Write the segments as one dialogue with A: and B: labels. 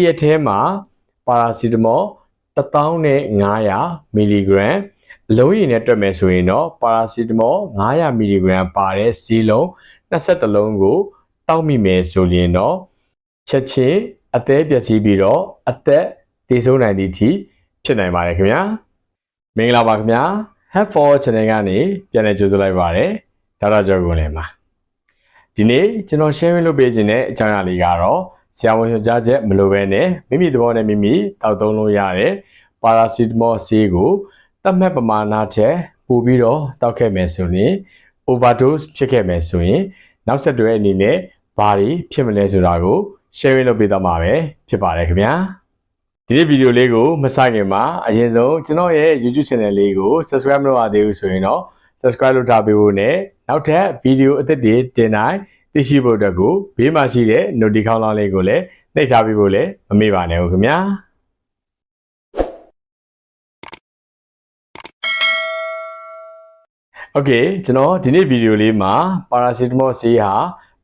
A: ရက်ထဲမှာပါရာစီတမော1500 မီလီဂရမ်အလုံးရည်နဲ့တွက်မယ်ဆိုရင်တော့ပါရာစီတမော500 မီလီဂရမ်ပါတဲ့ဆေးလုံး21လုံးကိုတောက်မိမယ်ဆိုရင်တော့ချက်ချင်းအသေးပျက်စီးပြီးတော့အသက်သေဆုံးနိုင်သည့်အထိဖြစ်နိုင်ပါတယ်ခင်ဗျာမင်္ဂလာပါခင်ဗျာ Health for Channel ကနေပြန်လည်ကြိုဆိုလိုက်ပါတယ်ဒေါက်တာကျော်ကိုလည်းပါဒီနေ့ကျွန်တော် share လုပ်ပေးခြင်းတဲ့အကြောင်းအရာလေးကတော့ဆရာဝန်ညွှန်ကြားချက်မလိုဘဲနဲ့မိမိသဘောနဲ့မိမိတောက်သုံးလို့ရတဲ့ပါရာစီတမောဆေးကိုသတ်မှတ်ပမာဏထက်ပိုပြီးတော့တောက်ခဲ့မယ်ဆိုရင် overdose ဖြစ်ခဲ့မယ်ဆိုရင်နောက်ဆက်တွဲအနေနဲ့ဘာတွေဖြစ်မလဲဆိုတာကို share လုပ်ပေးသွားမှာပဲဖြစ်ပါတယ်ခင်ဗျာဒီနေ့ဗီဒီယိုလေးကိုမစခင်မှာအရင်ဆုံးကျွန်တော်ရဲ့ YouTube channel လေးကို subscribe မလုပ်ရသေးဘူးဆိုရင်တော့ subscribe လုပ်ထားပေးဖို့နဲ့နောက်ထပ်ဗီဒီယိုအသစ်တွေတင်တိုင်းသိရှိဖို့အတွက်ကိုဘေးမှာရှိတဲ့ notification ခေါင်းလောင်းလေးကိုလည်းနှိပ်ထားပေးဖို့လည်းမမေ့ပါနဲ့ဦးခင်ဗျာโอเคကျွန်တော်ဒီနေ့ဗီဒီယိုလေးမှာပါရာစီတမောဆေးဟာ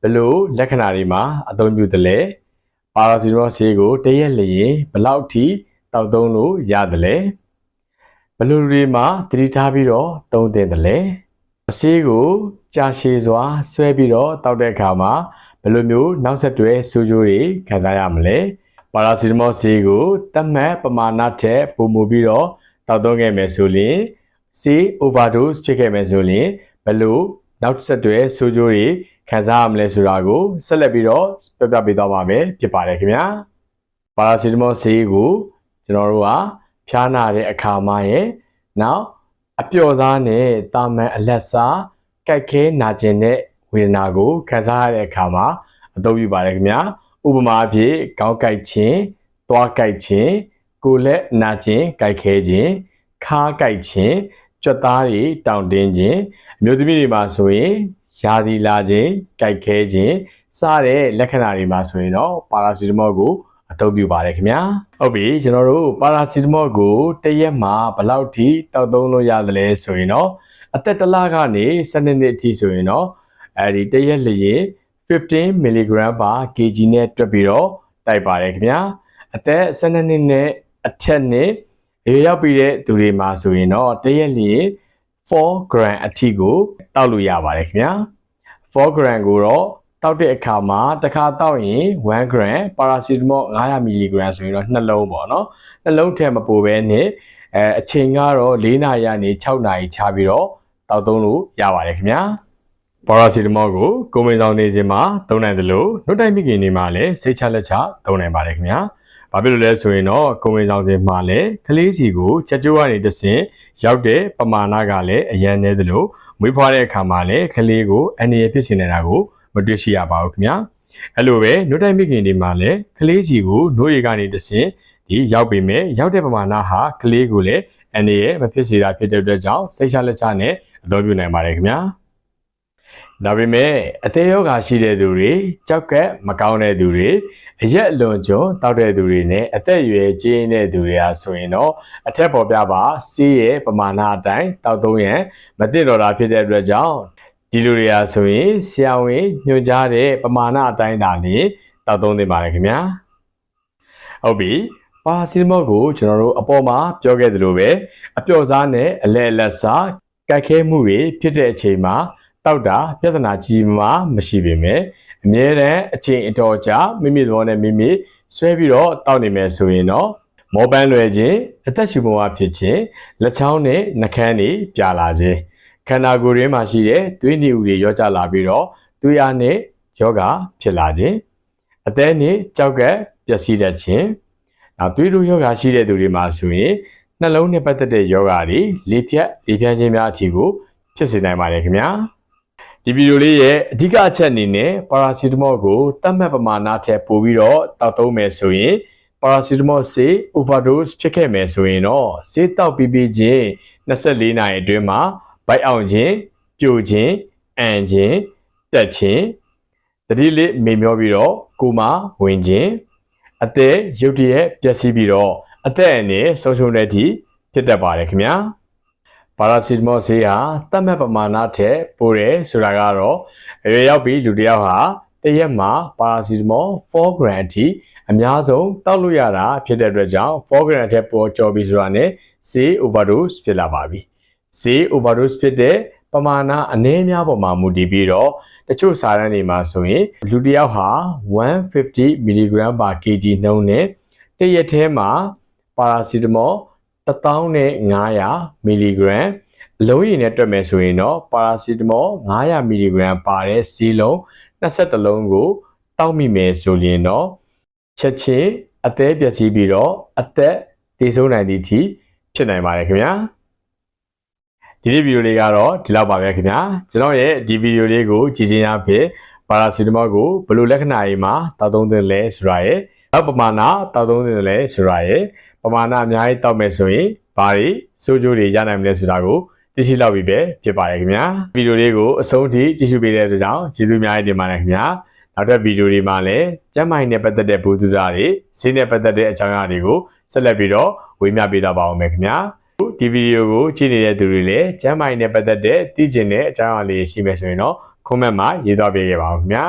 A: ဘယ်လိုလက္ခဏာတွေမှာအသုံးပြုသလဲပါရာစီတမောဆေးကိုတရက်လျင်ဘယ်လောက်ထိတောက်သုံးလို့ရတယ်လဲဘယ်လိုတွေမှာသတိထားပြီးတော့သုံးသင့်တယ်လဲဆေးကိုကြာရှည်စွာဆွဲပြီးတော့တောက်တဲ့အခါမှာဘယ်လိုမျိုးနောက်ဆက်တွဲဆိုးကျိုးတွေခံစားရမလဲပါရာစီတမောဆေးကိုသတ်မှတ်ပမာဏထက်ပိုမိုပြီးတော့တောက်သုံးခဲ့မယ်ဆိုရင်ဆေး overdose ဖြစ်ခဲ့မယ်ဆိုရင်ဘယ်လိုနောက်ဆက်တွဲဆိုးကျိုးတွေခံစားရမလဲဆိုတာကိုဆက်လက်ပြီးတော့ပြပြပေးသွားပါမယ်ဖြစ်ပါတယ်ခင်ဗျာပါရာစီတမောဆေးကိုကျွန်တော်တို့ကဖျားနာတဲ့အခါမှာရဲ့နောက်အပျော်စားနဲ့တာမန်အလက်စားကြိုက်ခဲနာကျင်တဲ့ဝေဒနာကိုခံစားရတဲ့အခါမှာအသုံးပြုပါတယ်ခင်ဗျာဥပမာအဖြစ်ခေါင်းကိုက်ခြင်းသွားကိုက်ခြင်းကိုယ်လက်နာကျင်ကြိုက်ခဲခြင်းခါးကိုက်ခြင်းကြွက်သားတွေတောင့်တင်းခြင်းအမျိုးသမီးတွေမှာဆိုရင်ရာသီလာခြင်းကြိုက်ခဲခြင်းစတဲ့လက္ခဏာတွေမှာဆိုရင်တော့ပါရာစီတမောကိုအသုံးပြုပါတယ်ခင်ဗျာဟုတ်ပြီကျွန်တော်တို့ပါရာစီတမောကိုတစ်ရက်မှာဘယ်လောက်ထိတောက်သုံးလို့ရသလဲဆိုရင်တော့အသက်တစ်လကနေ12နှစ်အထိဆိုရင်တော့အဲဒီတစ်ရက်လျင်15 mg per kg နဲ့တွက်ပြီးတော့တိုက်ပါတယ်ခင်ဗျာအသက်12နှစ်နဲ့အထက်နဲ့ရွေးရောက်ပြီးတဲ့သူတွေမှာဆိုရင်တော့တစ်ရက်လျင်4 gram အထိကိုတောက်လို့ရပါတယ်ခင်ဗျာ4 gram ကိုတော့တောက်တဲ့အခါမှာတစ်ခါတောက်ရင်1 gram ပါရာစီတမော500 mg ဆိုရင်တော့နှလုံးပေါ့နော်နှလုံးထဲမပိုဘဲနဲ့အချိန်ကတော့4နာရီကနေ6နာရီခြားပြီးတော့တောက်သုံးလို့ရပါတယ်ခင်ဗျာပါရာစီတမောကိုကိုယ်မင်းဆောင်နေစဉ်မှာသုံးနိုင်တယ်လို့နှုတ်တိုက်မိခင်တွေမှာလည်းစိတ်ချလက်ချသုံးနိုင်ပါတယ်ခင်ဗျာဘာဖြစ်လို့လဲဆိုရင်တော့ကိုယ်မင်းဆောင်စဉ်မှာလည်းကလေးစီကိုချက်ကျိုးကနေတဆင့်ရောက်တဲ့ပမာဏကလည်းအရန်နေတယ်လို့မွေးဖွားတဲ့အခါမှာလည်းကလေးကိုအန္တရာယ်ဖြစ်စေနေတာကိုမတွေ့ရှိရပါဘူးခင်ဗျာအဲ့လိုပဲနှုတ်တိုက်မိခင်တွေမှာလည်းကလေးစီကိုနှိုးရည်ကနေတဆင့်ဒီရောက်ပေမဲ့ရောက်တဲ့ပမာဏဟာကလေးကိုလည်းအန္တရာယ်မဖြစ်စေတာဖြစ်တဲ့အတွက်ကြောင့်စိတ်ချလက်ချနဲ့အသုံးပြုနိုင်ပါတယ်ခင်ဗျာဒါပေမဲ့အသေးရောဂါရှိတဲ့သူတွေကြောက်ကက်မကောင်းတဲ့သူတွေအရက်အလွန်ကျွံတောက်တဲ့သူတွေနဲ့အသက်အရွယ်ကြီးတဲ့သူတွေဟာဆိုရင်တော့အထက်ပေါ်ပြပါဆေးရဲ့ပမာဏအတိုင်းတောက်သုံးရန်မသင့်တော်တာဖြစ်တဲ့အတွက်ကြောင့်ဒီလူတွေဟာဆိုရင်ဆရာဝန်ညွှန်ကြားတဲ့ပမာဏအတိုင်းသာလျှင်တောက်သုံးသင့်ပါတယ်ခင်ဗျာဟုတ်ပြီပါရာစီတမောကိုကျွန်တော်တို့အပေါ်မှာပြောခဲ့သလိုပဲအပျော့စားနဲ့အလဲအလက်စားကြိုက်ခဲမှုတွေဖြစ်တဲ့အချိန်မှာတောက်တာပြဿနာကြီးမှမရှိပေမဲ့အမြဲတမ်းအချိန်အတော်ကြာမိမိသဘောနဲ့မိမိဆွဲပြီးတော့တောက်နေမယ်ဆိုရင်တော့မောပန်းလွယ်ခြင်းအသက်ရှူပုံအားဖြစ်ခြင်းလက်ချောင်းနဲ့နှာခမ်းတွေပြာလာခြင်းခန္ဓာကိုယ်ရင်းမှာရှိတဲ့သွေးနည်းဥတွေရောကျလာပြီးတော့သွေးအားနဲ့ယောဂဖြစ်လာခြင်းအသက်နဲ့ကြောက်ကပျက်စီးတတ်ခြင်းနောက်သွေးတို့ယောဂရှိတဲ့သူတွေမှာဆိုရင်နှလုံးနဲ့ပတ်သက်တဲ့ယောဂတွေလေဖြတ်ခြင်းများအထိကိုဖြစ်စေနိုင်ပါတယ်ခင်ဗျာဒီဗီဒီယိုလေးရဲ့အဓိကအချက်အနေနဲ့ပါရာစီတမောကိုသတ်မှတ်ပမာဏထက်ပိုပြီးတော့တောက်သုံးမယ်ဆိုရင်ပါရာစီတမောဆေး overdose ဖြစ်ခဲ့မယ်ဆိုရင်တော့ဆေးတောက်ပြီးချင်း24နာရီအတွင်းမှာဗိုက်အောင်ခြင်းပြိုခြင်းအန်ခြင်းတက်ခြင်းတတိလေးမေမျောပြီးတော့ကိုမဝင်ခြင်းအသက်ရုတ်တရက်ပျက်စီးပြီးတော့အသက်အန္တရာယ်ဆုံးရှုံးတဲ့အထိဖြစ်တတ်ပါတယ်ခင်ဗျာပါရာစီတမောဆေးဟာသတ်မှတ်ပမာဏထက်ပိုတယ်ဆိုတာကတော့အရွယ်ရောက်ပြီးလူတစ်ယောက်ဟာတစ်ရက်မှာပါရာစီတမော4 gram အထိ အများဆုံးတောက်လို့ရတာဖြစ်တဲ့အတွက်ကြောင့် 4 gram ထက်ပေါ်ကျော်ပြီဆိုတာနဲ့ဆေး overdose ဖြစ်လာပါပြီဆေး overdose ဖြစ်တဲ့ပမာဏအနည်းများပေါ်မှာမူတည်ပြီးတော့တချို့စာတမ်းတွေမှာဆိုရင်လူတစ်ယောက်ဟာ150 mg per kg နှုန်းနဲ့တစ်ရက်ထဲမှာပါရာစီတမော1500 mg အလုံးရည်နဲ့တွက်မယ်ဆိုရင်တော့ပါရာစီတမော500 mg ပါတဲ့ဆေးလုံး20လုံးကိုတောက်မိမယ်ဆိုရင်တော့ချက်ချင်းအသက်ပျက်စီးပြီးတော့အသက်သေဆုံးနိုင်သည့်အထိဖြစ်နိုင်ပါတယ်ခင်ဗျာဒီဗီဒီယိုလေးကတော့ဒီလောက်ပါပဲခင်ဗျာကျွန်တော်ရဲ့ဒီဗီဒီယိုလေးကိုကြည့်ခြင်းအပြင်ပါရာစီတမောကိုဘယ်လိုလက္ခဏာတွေမှာတောက်သုံးသင့်လဲဆိုတာရဲ့နောက်ပမာဏတောက်သုံးသင့်လဲဆိုတာရဲ့ပမာဏအများကြီးတောက်မယ်ဆိုရင်ဘာတွေစိုးကျိုးတွေရနိုင်မလဲဆိုတာကိုသိရှိလောက်ပြီပဲဖြစ်ပါတယ်ခင်ဗျာဗီဒီယိုလေးကိုအဆုံးထိကြည့်ရှုပေးတဲ့အတွက်ကြောင့်ကျေးဇူးအများကြီးတင်ပါတယ်ခင်ဗျာနောက်ထပ်ဗီဒီယိုတွေမှာလည်းကျန်းမာရေးနဲ့ပတ်သက်တဲ့ဘူသူတာတွေဈေးနဲ့ပတ်သက်တဲ့အကြောင်းအရာတွေကိုဆက်လက်ပြီးတော့ဝေမျှပေးတော့ပါအောင်မယ်ခင်ဗျာဒီဗီဒီယိုကိုကြည့်နေတဲ့သူတွေလည်းကျန်းမာရေးနဲ့ပတ်သက်တဲ့သိချင်တဲ့အကြောင်းအရာလေးရှိမယ်ဆိုရင်တော့ comment မှာရေးသားပေးခဲ့ပါဦးခင်ဗျာ